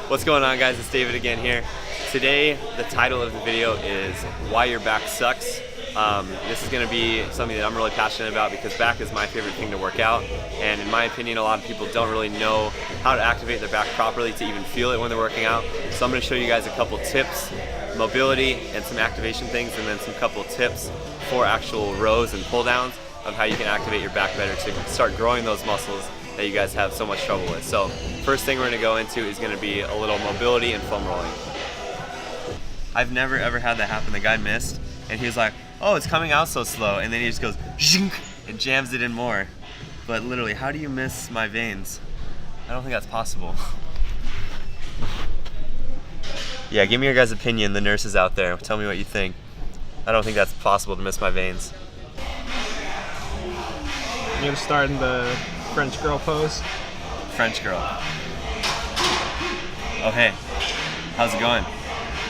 What's going on, guys? It's David again here. Today, the title of the video is Why Your Back Sucks. This is going to be something that I'm really passionate about because back is my favorite thing to work out, and in my opinion a lot of people don't really know how to activate their back properly to even feel it when they're working out. So I'm going to show you guys a couple tips, mobility and some activation things, and then some couple tips for actual rows and pull downs of how you can activate your back better to start growing those muscles that you guys have so much trouble with. So first thing we're going to go into is going to be a little mobility and foam rolling. I've never ever had that happen. The guy missed and he was like, oh, it's coming out so slow, and then he just goes zhink and jams it in more. But literally, how do you miss my veins? I don't think that's possible. Yeah, give me your guys' opinion, the nurses out there. Tell me what you think. I don't think that's possible to miss my veins. You're gonna start in the French girl pose. French girl. Oh hey, how's it going?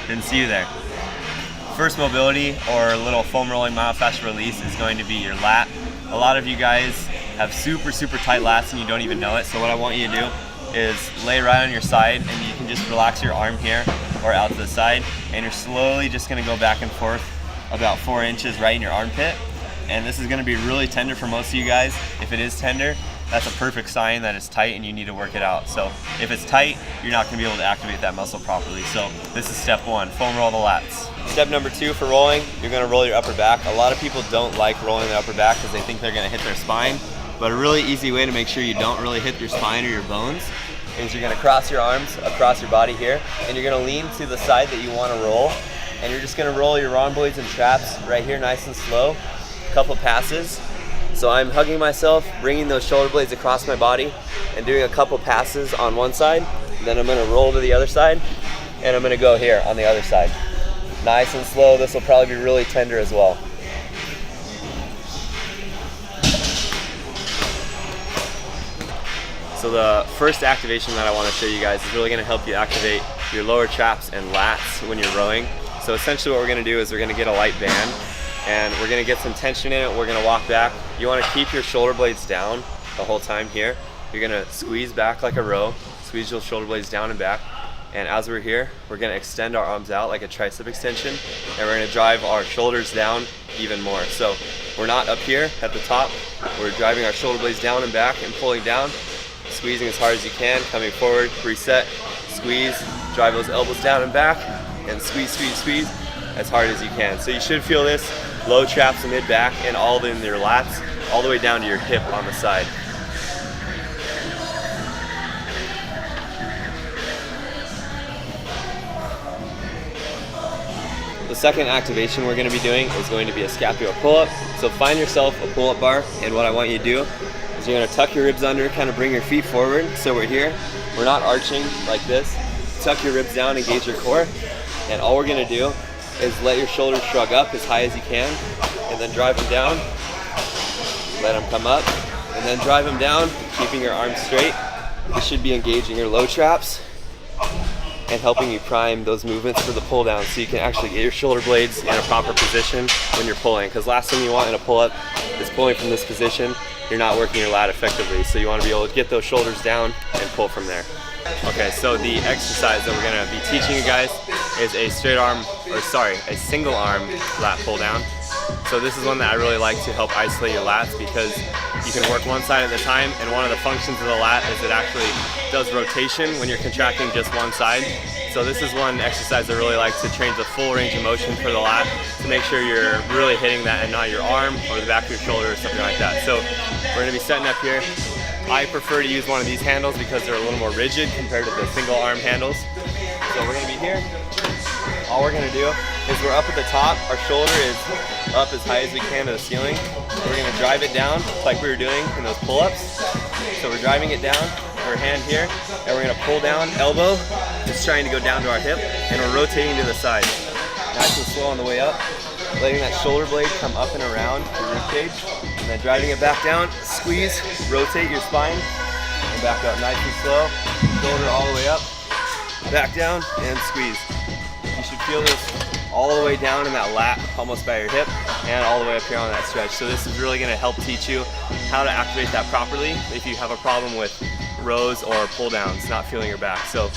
Didn't see you there. First mobility or little foam rolling myofascial release is going to be your lat. A lot of you guys have super tight lats and you don't even know it. So what I want you to do is lay right on your side, and you can just relax your arm here or out to the side, and you're slowly just gonna go back and forth about 4 inches right in your armpit. And this is gonna be really tender for most of you guys. If it is tender, that's a perfect sign that it's tight and you need to work it out. So if it's tight, you're not gonna be able to activate that muscle properly. So this is step 1, foam roll the lats. Step number 2 for rolling, you're gonna roll your upper back. A lot of people don't like rolling the upper back because they think they're gonna hit their spine. But a really easy way to make sure you don't really hit your spine or your bones is you're gonna cross your arms across your body here, and you're gonna lean to the side that you wanna roll, and you're just gonna roll your rhomboids and traps right here nice and slow. Couple passes. So I'm hugging myself, bringing those shoulder blades across my body and doing a couple passes on one side. Then I'm gonna roll to the other side, and I'm gonna go here on the other side. Nice and slow. This will probably be really tender as well. So the first activation that I want to show you guys is really gonna help you activate your lower traps and lats when you're rowing. So essentially what we're gonna do is we're gonna get a light band, and we're gonna get some tension in it. We're gonna walk back. You wanna keep your shoulder blades down the whole time here. You're gonna squeeze back like a row, squeeze your shoulder blades down and back. And as we're here, we're gonna extend our arms out like a tricep extension, and we're gonna drive our shoulders down even more. So we're not up here at the top. We're driving our shoulder blades down and back and pulling down, squeezing as hard as you can, coming forward, reset, squeeze, drive those elbows down and back, and squeeze as hard as you can. So you should feel this low traps and mid back and all in your lats, all the way down to your hip on the side. The second activation we're going to be doing is going to be a scapular pull-up. So find yourself a pull-up bar, and what I want you to do is you're going to tuck your ribs under, kind of bring your feet forward. So we're here, we're not arching like this. Tuck your ribs down, engage your core, and all we're going to do is let your shoulders shrug up as high as you can, and then drive them down. Let them come up, and then drive them down, keeping your arms straight. This should be engaging your low traps and helping you prime those movements for the pull down, so you can actually get your shoulder blades in a proper position when you're pulling. Because last thing you want in a pull-up is pulling from this position. You're not working your lat effectively, so you want to be able to get those shoulders down and pull from there. Okay, so the exercise that we're gonna be teaching you guys is a single arm lat pull down. So this is one that I really like to help isolate your lats, because you can work one side at a time, and one of the functions of the lat is it actually does rotation when you're contracting just one side. So this is one exercise I really like to train the full range of motion for the lat, to make sure you're really hitting that and not your arm or the back of your shoulder or something like that. So we're gonna be setting up here. I prefer to use one of these handles because they're a little more rigid compared to the single arm handles. So we're gonna be here. All we're gonna do is we're up at the top, our shoulder is up as high as we can to the ceiling. We're gonna drive it down like we were doing in those pull-ups. So we're driving it down, our hand here, and we're gonna pull down, elbow, just trying to go down to our hip, and we're rotating to the side. Nice and slow on the way up, letting that shoulder blade come up and around your rib cage, and then driving it back down, squeeze, rotate your spine, and back up nice and slow, shoulder all the way up, back down, and squeeze. You should feel this all the way down in that lat, almost by your hip, and all the way up here on that stretch. So this is really gonna help teach you how to activate that properly. If you have a problem with rows or pull downs, not feeling your back. So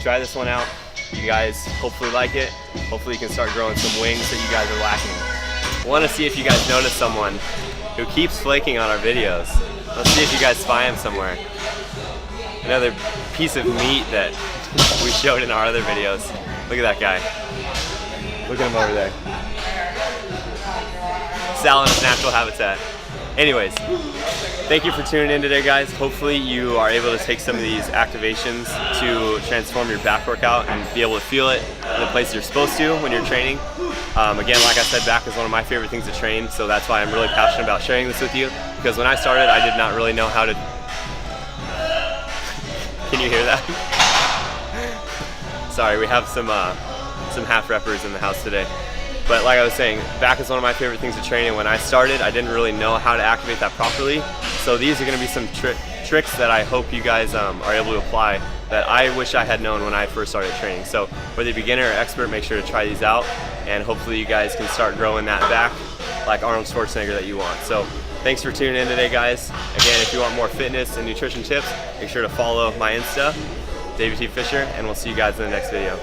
try this one out. You guys hopefully like it. Hopefully you can start growing some wings that you guys are lacking. I want to see if you guys notice someone who keeps flaking on our videos. Let's see if you guys spy him somewhere. Another piece of meat that we showed in our other videos. Look at that guy. Look at him over there. Sal in his natural habitat. Anyways, thank you for tuning in today, guys. Hopefully you are able to take some of these activations to transform your back workout and be able to feel it in the places you're supposed to when you're training. Again, like I said, back is one of my favorite things to train, so that's why I'm really passionate about sharing this with you, because when I started, I did not really know how to... Can you hear that? Sorry, we have some half-reppers in the house today. But like I was saying, back is one of my favorite things to train, and when I started, I didn't really know how to activate that properly. So these are going to be some tricks that I hope you guys are able to apply that I wish I had known when I first started training. So whether you're beginner or expert, make sure to try these out, and hopefully you guys can start growing that back like Arnold Schwarzenegger that you want. So thanks for tuning in today, guys. Again, if you want more fitness and nutrition tips, make sure to follow my Insta, David T. Fisher, and we'll see you guys in the next video.